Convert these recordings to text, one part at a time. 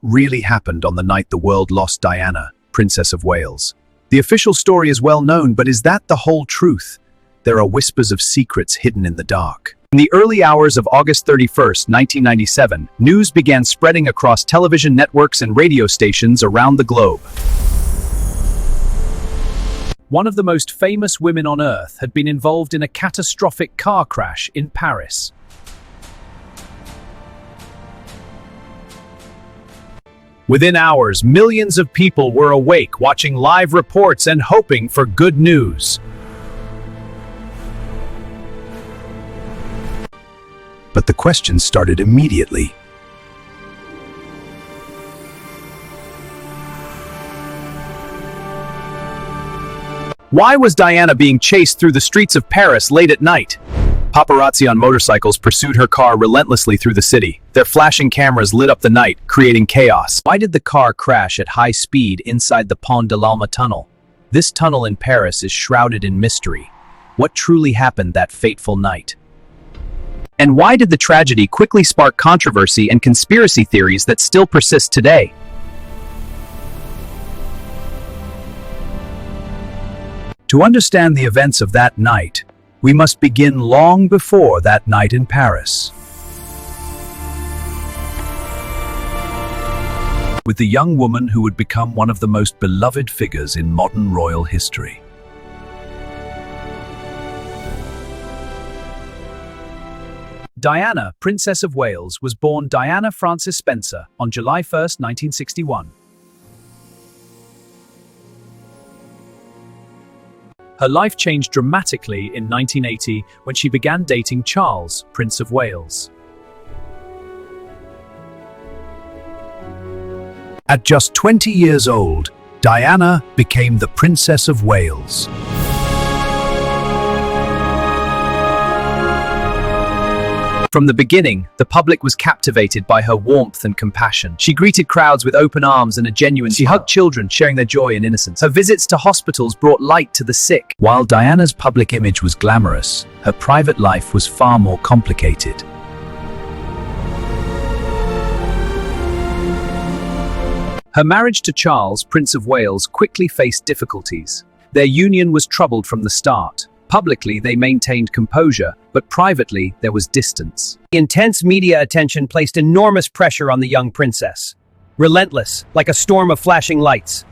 really happened on the night the world lost Diana, Princess of Wales? The official story is well known, but is that the whole truth? There are whispers of secrets hidden in the dark. In the early hours of August 31st, 1997, news began spreading across television networks and radio stations around the globe. One of the most famous women on Earth had been involved in a catastrophic car crash in Paris. Within hours, millions of people were awake, watching live reports and hoping for good news. But the questions started immediately. Why was Diana being chased through the streets of Paris late at night? Paparazzi on motorcycles pursued her car relentlessly through the city. Their flashing cameras lit up the night, creating chaos. Why did the car crash at high speed inside the Pont de Alma tunnel? This tunnel in Paris is shrouded in mystery. What truly happened that fateful night? And why did the tragedy quickly spark controversy and conspiracy theories that still persist today? To understand the events of that night, we must begin long before that night in Paris. With the young woman who would become one of the most beloved figures in modern royal history. Diana, Princess of Wales, was born Diana Frances Spencer on July 1, 1961. Her life changed dramatically in 1980 when she began dating Charles, Prince of Wales. At just 20 years old, Diana became the Princess of Wales. From the beginning, the public was captivated by her warmth and compassion. She greeted crowds with open arms and a genuine smile. She hugged children, sharing their joy and innocence. Her visits to hospitals brought light to the sick. While Diana's public image was glamorous, her private life was far more complicated. Her marriage to Charles, Prince of Wales, quickly faced difficulties. Their union was troubled from the start. Publicly, they maintained composure, but privately, there was distance. The intense media attention placed enormous pressure on the young princess. Relentless, like a storm of flashing lights.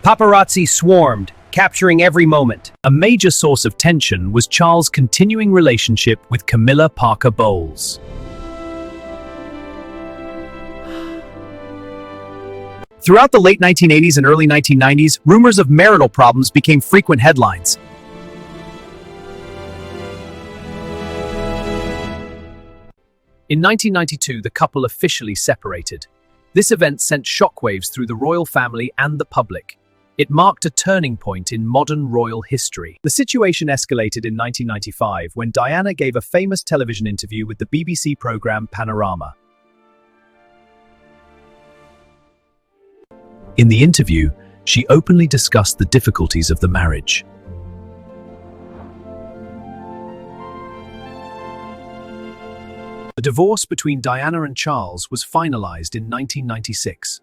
Paparazzi swarmed, capturing every moment. A major source of tension was Charles' continuing relationship with Camilla Parker Bowles. Throughout the late 1980s and early 1990s, rumors of marital problems became frequent headlines. In 1992, the couple officially separated. This event sent shockwaves through the royal family and the public. It marked a turning point in modern royal history. The situation escalated in 1995 when Diana gave a famous television interview with the BBC program Panorama. In the interview, she openly discussed the difficulties of the marriage. The divorce between Diana and Charles was finalized in 1996.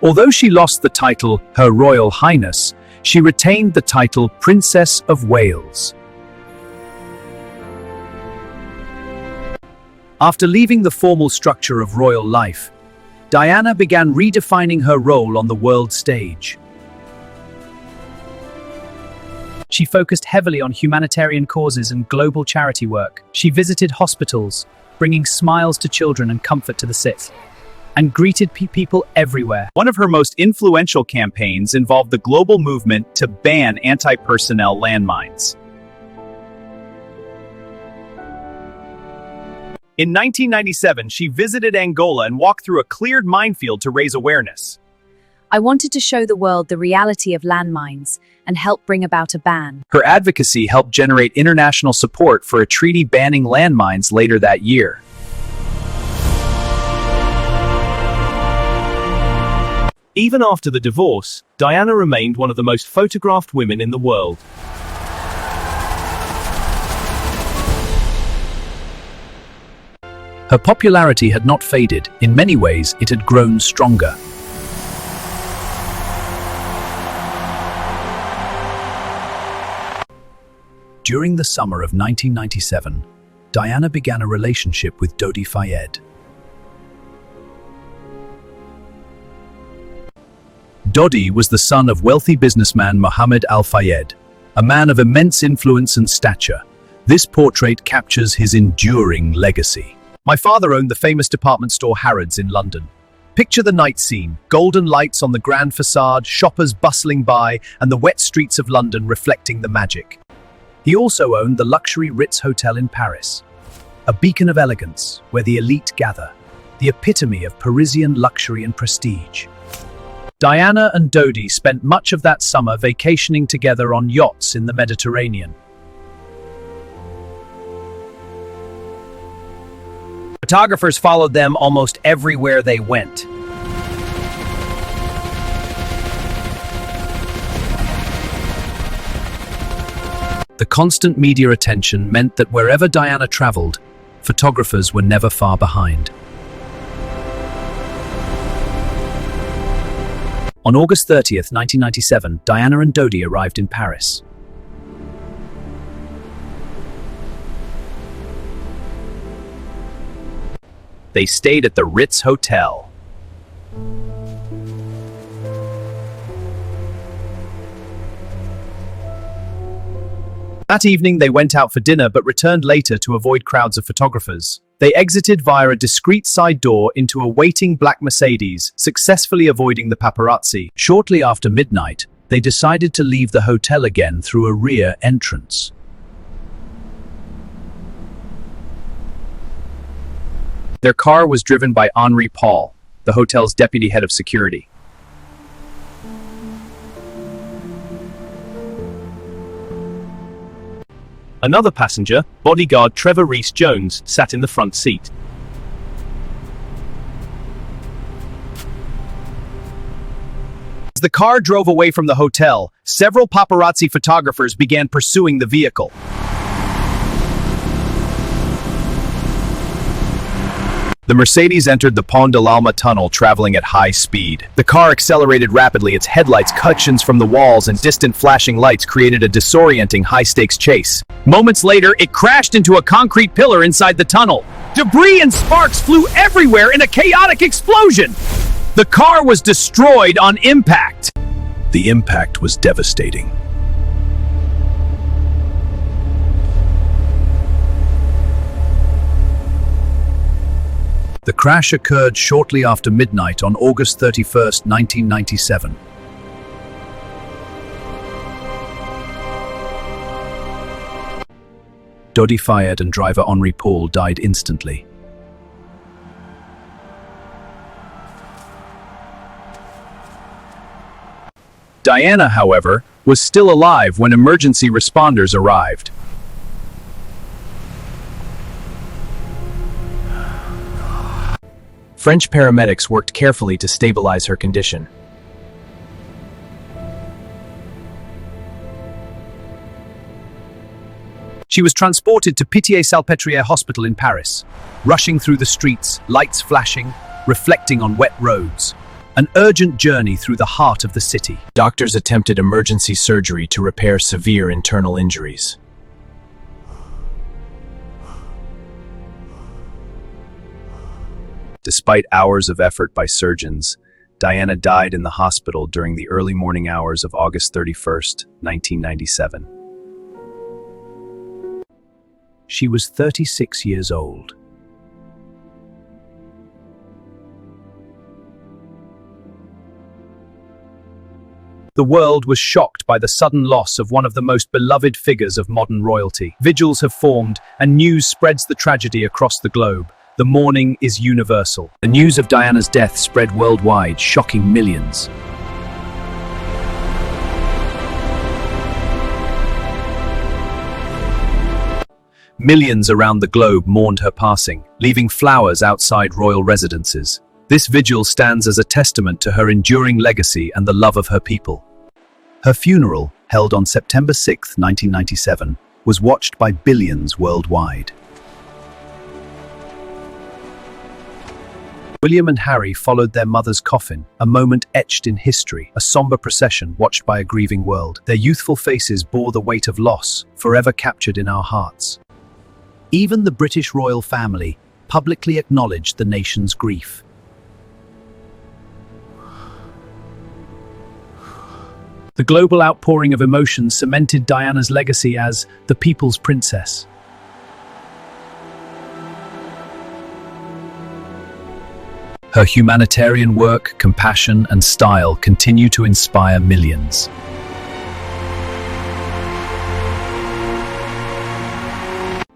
Although she lost the title Her Royal Highness, she retained the title Princess of Wales. After leaving the formal structure of royal life, Diana began redefining her role on the world stage. She focused heavily on humanitarian causes and global charity work. She visited hospitals, bringing smiles to children and comfort to the sick, and greeted people everywhere. One of her most influential campaigns involved the global movement to ban anti-personnel landmines. In 1997, she visited Angola and walked through a cleared minefield to raise awareness. I wanted to show the world the reality of landmines and help bring about a ban. Her advocacy helped generate international support for a treaty banning landmines later that year. Even after the divorce, Diana remained one of the most photographed women in the world. Her popularity had not faded. In many ways, it had grown stronger. During the summer of 1997, Diana began a relationship with Dodi Fayed. Dodi was the son of wealthy businessman Mohammed Al-Fayed, a man of immense influence and stature. This portrait captures his enduring legacy. My father owned the famous department store Harrods in London. Picture the night scene, golden lights on the grand facade, shoppers bustling by, and the wet streets of London reflecting the magic. He also owned the luxury Ritz Hotel in Paris, a beacon of elegance where the elite gather, the epitome of Parisian luxury and prestige. Diana and Dodi spent much of that summer vacationing together on yachts in the Mediterranean. Photographers followed them almost everywhere they went. The constant media attention meant that wherever Diana traveled, photographers were never far behind. On August 30th, 1997, Diana and Dodi arrived in Paris. They stayed at the Ritz Hotel. That evening, they went out for dinner but returned later to avoid crowds of photographers. They exited via a discreet side door into a waiting black Mercedes, successfully avoiding the paparazzi. Shortly after midnight, they decided to leave the hotel again through a rear entrance. Their car was driven by Henri Paul, the hotel's deputy head of security. Another passenger, bodyguard Trevor Rees-Jones, sat in the front seat. As the car drove away from the hotel, several paparazzi photographers began pursuing the vehicle. The Mercedes entered the Pont de Alma tunnel traveling at high speed. The car accelerated rapidly, its headlights, cushions from the walls, and distant flashing lights created a disorienting high-stakes chase. Moments later, it crashed into a concrete pillar inside the tunnel. Debris and sparks flew everywhere in a chaotic explosion. The car was destroyed on impact. The impact was devastating. The crash occurred shortly after midnight on August 31st, 1997. Dodi Fayed and driver Henri Paul died instantly. Diana, however, was still alive when emergency responders arrived. French paramedics worked carefully to stabilize her condition. She was transported to Pitié-Salpêtrière Hospital in Paris, rushing through the streets, lights flashing, reflecting on wet roads. An urgent journey through the heart of the city. Doctors attempted emergency surgery to repair severe internal injuries. Despite hours of effort by surgeons, Diana died in the hospital during the early morning hours of August 31st, 1997. She was 36 years old. The world was shocked by the sudden loss of one of the most beloved figures of modern royalty. Vigils have formed, and news spreads the tragedy across the globe. The mourning is universal. The news of Diana's death spread worldwide, shocking millions. Millions around the globe mourned her passing, leaving flowers outside royal residences. This vigil stands as a testament to her enduring legacy and the love of her people. Her funeral, held on September 6, 1997, was watched by billions worldwide. William and Harry followed their mother's coffin, a moment etched in history, a somber procession watched by a grieving world. Their youthful faces bore the weight of loss, forever captured in our hearts. Even the British royal family publicly acknowledged the nation's grief. The global outpouring of emotion cemented Diana's legacy as the people's princess. Her humanitarian work, compassion, and style continue to inspire millions.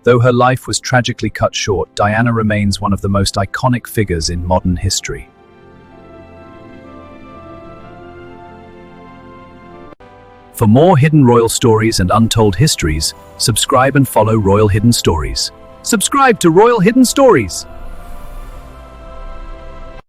Though her life was tragically cut short, Diana remains one of the most iconic figures in modern history. For more hidden royal stories and untold histories, subscribe and follow Royal Hidden Stories. Subscribe to Royal Hidden Stories!